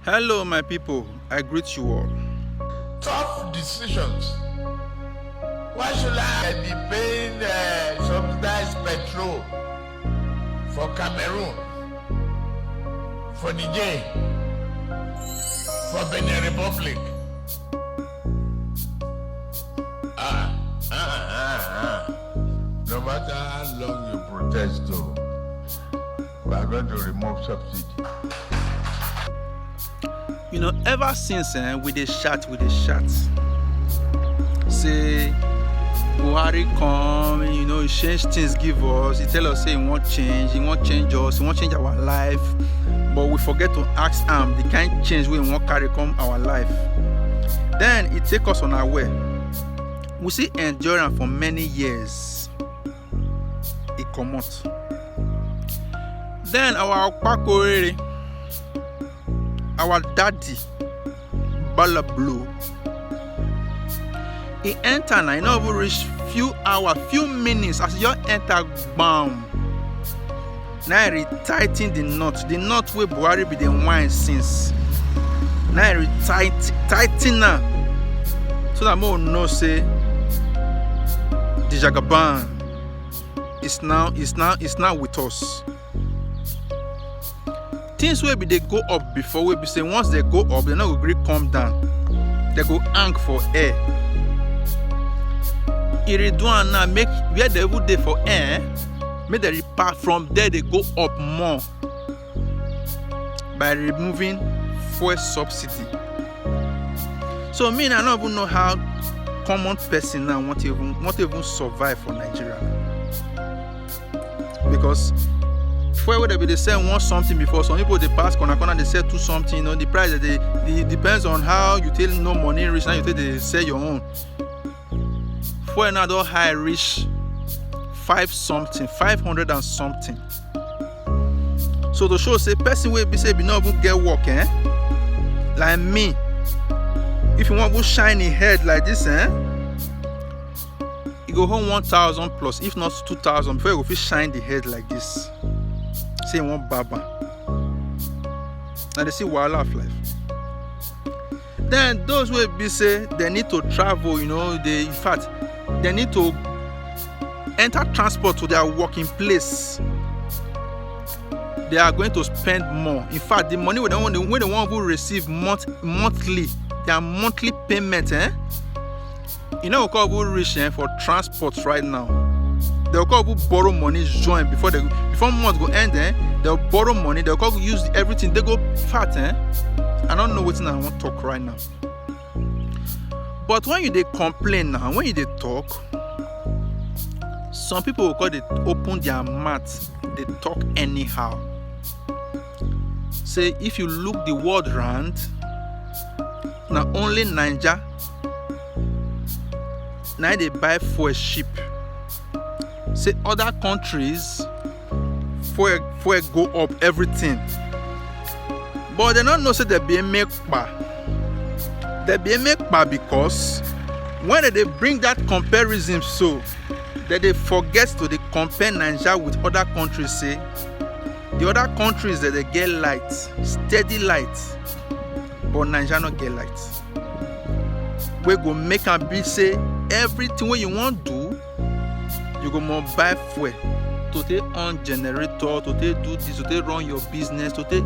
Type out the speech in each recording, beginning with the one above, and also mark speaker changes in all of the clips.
Speaker 1: Hello, my people. I greet you all.
Speaker 2: Tough decisions. Why should I be paying subsidized petrol for Cameroon, for Niger, for Benin Republic? No matter how long you protest, though, we are going to remove subsidy.
Speaker 1: Ever since we dey chat, say Buhari come, he change things, give us, he tell us say he won't change us, he won't change our life, but we forget to ask him the kind change we won't carry come our life. Then it take us on our way. We see endurance for many years. It come out. Then our Okpakorere, our daddy, Bala Blue, he enter now, he not even reach few hours, few minutes, as you enter bam. Now he tighten the knot where Buhari be the wine since. Now he tighten now, so that more no say the Jagaban is now with us. Things will be they go up before we be say once they go up, they not agree come down. They go hang for air. Iriduan now make where they would day for air, make the repart from there they go up more by removing fuel subsidy. So me I don't even know how common person now want to even survive for Nigeria. Because fuel where they say want something before, some people they pass corner they sell to something, the price that it depends on how you tell no money reach, now you tell they sell your own. Fuel now don't high reach 500 and something. So to show say person will be say be not even get work, like me. If you want to shine in head like this, you go home 1,000 plus, if not 2,000, before you go shine the head like this. Say one baba. Now they see wahala of life. Then those will be say they need to travel, in fact they need to enter transport to their working place. They are going to spend more. In fact, the money when they want to receive monthly, their monthly payment, we call rich for transport right now. They'll call borrow money join before month go end, they'll borrow money, they'll call use everything, they go fat, I don't know what I want to talk right now. But when you they complain now, when you they talk, some people will call it open their mouth, they talk anyhow. Say if you look the world round, now only Nigeria now they buy fuel cheap. Say other countries fuel go up everything. But they don't know say they be make pa. They be make pa because when they bring that comparison, so that they forget to they compare Nigeria with other countries. Say the other countries that they get light, steady light, but Nigeria not get light. We go make and be say everything what you want to do, you go more buy fuel to take on generator, to take do this, to take run your business, to take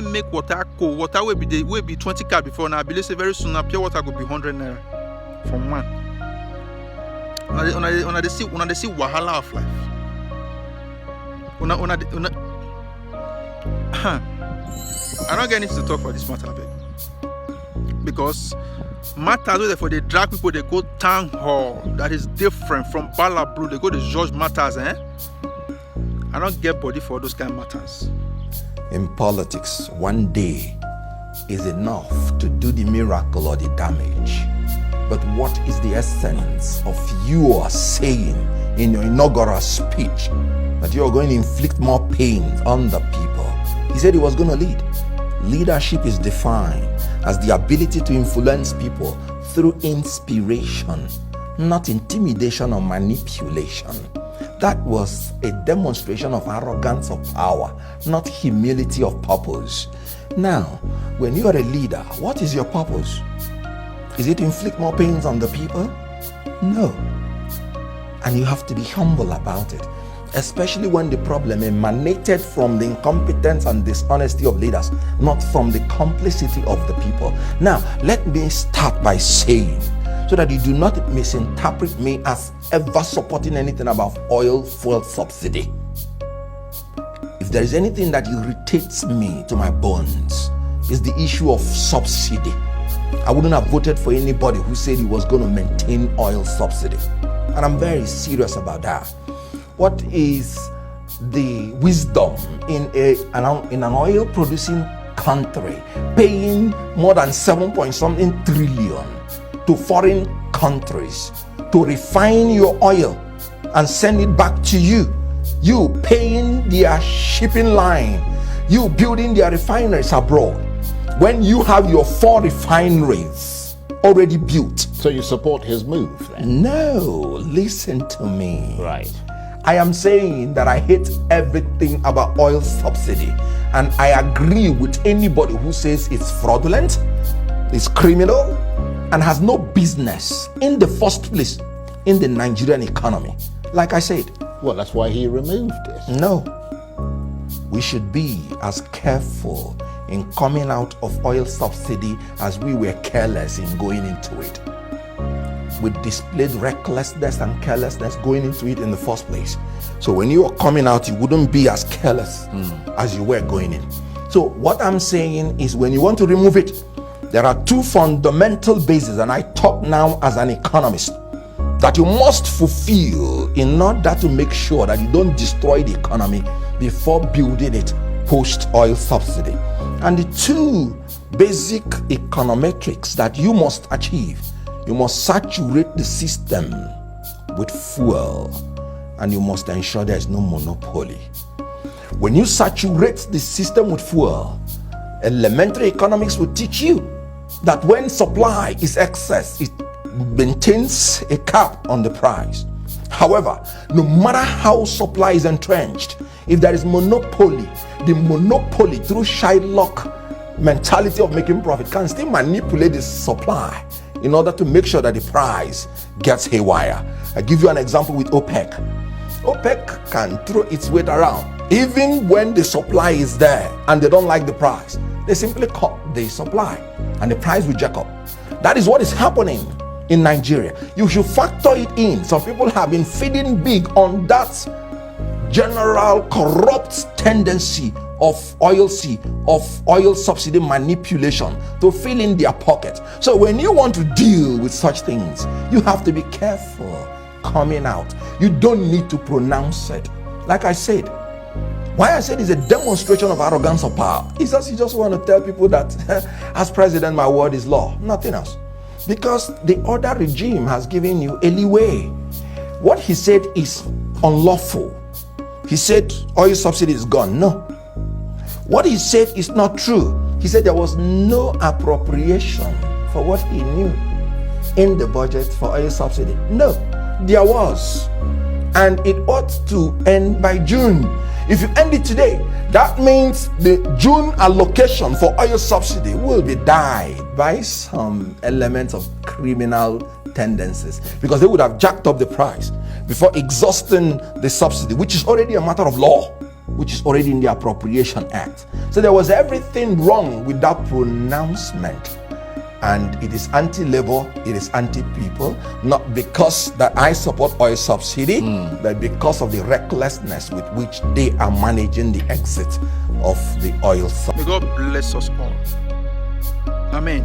Speaker 1: make water cold. Water will be 20 car before now. I believe say very soon now pure water will be 100 naira from one. Una they see wahala of life. I don't get anything to talk for this matter, because matters where they drag people, they go town hall that is different from Bala Blue. They go to judge matters, I don't get body for those kind of matters.
Speaker 3: In politics, one day is enough to do the miracle or the damage. But what is the essence of you are saying in your inaugural speech that you are going to inflict more pain on the people? He said he was going to lead. Leadership is defined as the ability to influence people through inspiration, not intimidation or manipulation. That was a demonstration of arrogance of power, not humility of purpose. Now, when you are a leader, what is your purpose? Is it to inflict more pains on the people? No. And you have to be humble about it, especially when the problem emanated from the incompetence and dishonesty of leaders, not from the complicity of the people. Now, let me start by saying, so that you do not misinterpret me as ever supporting anything about oil fuel subsidy. If there is anything that irritates me to my bones, is the issue of subsidy. I wouldn't have voted for anybody who said he was going to maintain oil subsidy. And I'm very serious about that. What is the wisdom in an oil producing country paying more than 7-point-something trillion to foreign countries to refine your oil and send it back to you? You paying their shipping line, you building their refineries abroad, when you have your 4 refineries already built.
Speaker 4: So you support his move then?
Speaker 3: No, listen to me.
Speaker 4: Right.
Speaker 3: I am saying that I hate everything about oil subsidy, and I agree with anybody who says it's fraudulent, it's criminal, and has no business in the first place in the Nigerian economy. Like I said,
Speaker 4: Well, that's why he removed it.
Speaker 3: no. We should be as careful in coming out of oil subsidy as we were careless in going into it. We displayed recklessness and carelessness going into it in the first place. So when you are coming out, you wouldn't be as careless as you were going in. So what I'm saying is, when you want to remove it, there are 2 fundamental bases, and I talk now as an economist, that you must fulfill in order to make sure that you don't destroy the economy before building it post oil subsidy. And the 2 basic econometrics that you must achieve: you must saturate the system with fuel, and you must ensure there is no monopoly. When you saturate the system with fuel, elementary economics will teach you that when supply is excess, it maintains a cap on the price. However, no matter how supply is entrenched, if there is monopoly, the monopoly, through Shylock mentality of making profit, can still manipulate the supply in order to make sure that the price gets haywire. I give you an example with OPEC. OPEC can throw its weight around. Even when the supply is there and they don't like the price, they simply cut the supply and the price will jack up. That is what is happening in Nigeria. You should factor it in. Some people have been feeding big on that general corrupt tendency of oil subsidy manipulation to fill in their pocket. So when you want to deal with such things, you have to be careful coming out. You don't need to pronounce it. Like I said, why I said it's a demonstration of arrogance of power is that you just want to tell people that as president, my word is law, nothing else. Because the other regime has given you a leeway. What he said is unlawful. He said oil subsidy is gone. No. What he said is not true. He said there was no appropriation for what he knew in the budget for oil subsidy. No, there was. And it ought to end by June. If you end it today, that means the June allocation for oil subsidy will be dyed by some elements of criminal tendencies, because they would have jacked up the price before exhausting the subsidy, which is already a matter of law, which is already in the Appropriation Act. So there was everything wrong with that pronouncement. And it is anti-labor, it is anti-people, not because that I support oil subsidy, but because of the recklessness with which they are managing the exit of the oil subsidy.
Speaker 1: May God bless us all. Amen.